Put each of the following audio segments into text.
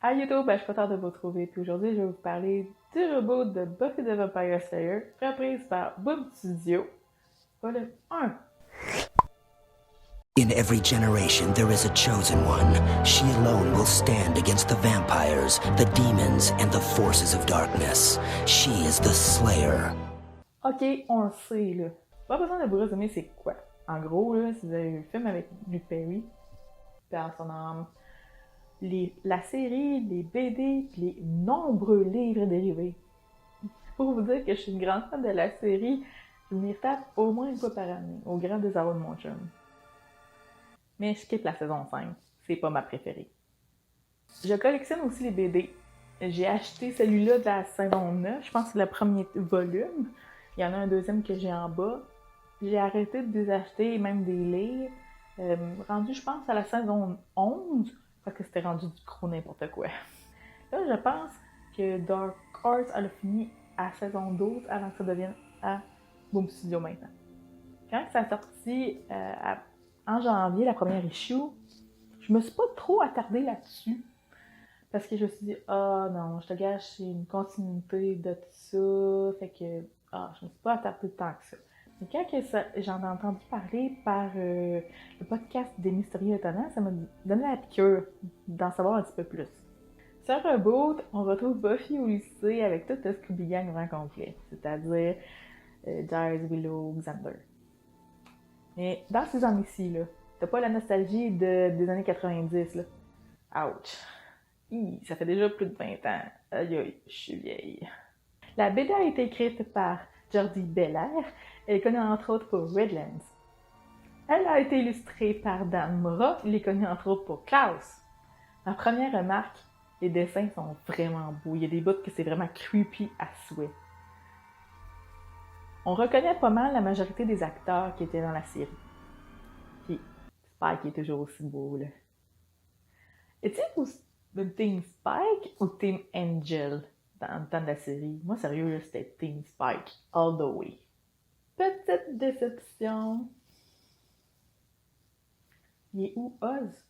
Hi YouTube, je suis contente de vous retrouver. Puis aujourd'hui, je vais vous parler du reboot de Buffy the Vampire Slayer, reprise par Boom Studio, volume 1. In every generation, there is a chosen one. She alone will stand against the vampires, the demons, and the forces of darkness. She is the Slayer. Ok, on le sait, là. Pas besoin de vous résumer c'est quoi. En gros, là, si vous avez vu le film avec Luke Perry, par son âme, la série, les BD, puis les nombreux livres dérivés. Pour vous dire que je suis une grande fan de la série, je m'y tape au moins une fois par année, au grand désarroi de mon chum. Mais je skippe la saison 5, c'est pas ma préférée. Je collectionne aussi les BD. J'ai acheté celui-là de la saison 9, je pense que c'est le premier volume. Il y en a un deuxième que j'ai en bas. J'ai arrêté de les acheter, même des lire. Rendu, je pense, à la saison 11, parce que c'était rendu du gros n'importe quoi. Là, je pense que Dark Horse a fini à saison 12 avant que ça devienne à Boom Studio maintenant. Quand ça a sorti en janvier, la première issue, je me suis pas trop attardée là-dessus. Parce que je me suis dit, non, je te gâche, c'est une continuité de tout ça. Fait que, je me suis pas attardée tant que ça. Mais quand j'en ai entendu parler par le podcast des Mystérieux Étonnants, ça m'a donné la piqûre d'en savoir un petit peu plus. Sur Reboot, on retrouve Buffy au lycée avec toute le Scooby Gang grand complet, c'est-à-dire Giles, Willow, Xander. Mais dans ces années-ci, là, t'as pas la nostalgie des années 90, là. Ouch! Ça fait déjà plus de 20 ans. Aïe aïe, je suis vieille. La BD a été écrite par Jordie Bellaire. Elle est connue entre autres pour Redlands. Elle a été illustrée par Dan Mora. Il est connu entre autres pour Klaus. Ma première remarque, les dessins sont vraiment beaux. Il y a des bouts que c'est vraiment creepy à souhait. On reconnaît pas mal la majorité des acteurs qui étaient dans la série. Puis, Spike est toujours aussi beau, là. Est-il de Team Spike ou Team Angel dans le temps de la série? Moi, sérieux, là, c'était Team Spike, all the way. Petite déception. Il est où Oz?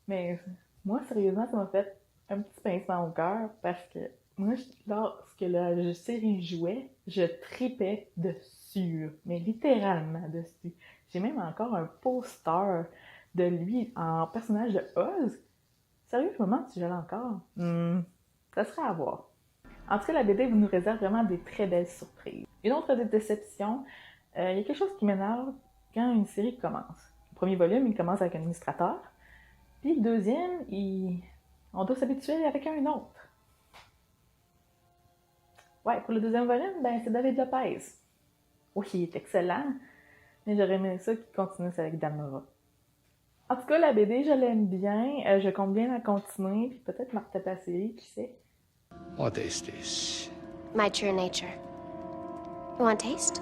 Mais moi, sérieusement, ça m'a fait un petit pincement au cœur parce que moi, lorsque la série jouait, je tripais dessus, mais littéralement dessus. J'ai même encore un poster de lui en personnage de Oz. Sérieux, je me demande si je l'ai encore. Ça serait à voir. En tout cas, la BD vous nous réserve vraiment des très belles surprises. Une autre déception, il y a quelque chose qui m'énerve quand une série commence. Le premier volume, il commence avec un illustrateur. Puis le deuxième, on doit s'habituer avec un autre. Ouais, pour le deuxième volume, c'est David Lopez. Oui, il est excellent, mais j'aurais aimé ça qu'il continue avec Dan Mora. En tout cas, la BD, je l'aime bien. Je compte bien la continuer, puis peut-être me retaper la série, qui sait. What is this? My true nature. You want taste?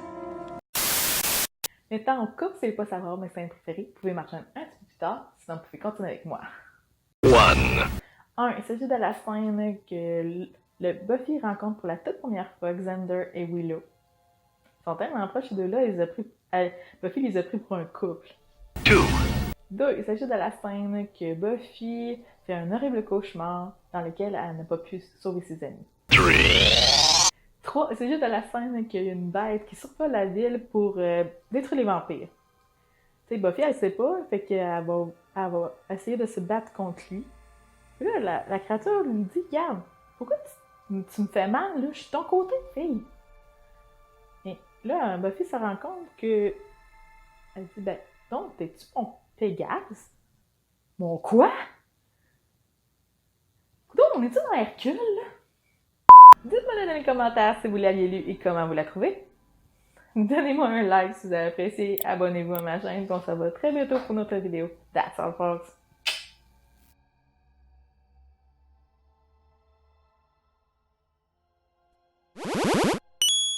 Mais tant au cas où c'est pas savoir mes scènes préférées, vous pouvez marcher un petit peu plus tard, sinon vous pouvez continuer avec moi. 1. Il s'agit de la scène que le Buffy rencontre pour la toute première fois Xander et Willow. Ils sont tellement proches, ces deux-là, Buffy les a pris pour un couple. 2. Il s'agit de la scène que Buffy fait un horrible cauchemar dans lequel elle n'a pas pu sauver ses amis. 3. Il s'agit de la scène qu'il y a une bête qui survole la ville pour détruire les vampires. Tu sais, Buffy, elle sait pas, fait qu'elle va essayer de se battre contre lui. Et là, la créature lui dit, « Regarde, pourquoi tu me fais mal, là? Je suis ton côté, fille. » Et là, Buffy se rend compte que... Elle dit, « Donc, t'es-tu mon Pégase? » Mon quoi? Coudonc, on est-tu dans Hercule, là? Dites-moi dans les commentaires si vous l'aviez lu et comment vous la trouvez. Donnez-moi un like si vous avez apprécié, abonnez-vous à ma chaîne, on se revoit très bientôt pour notre vidéo. That's all folks!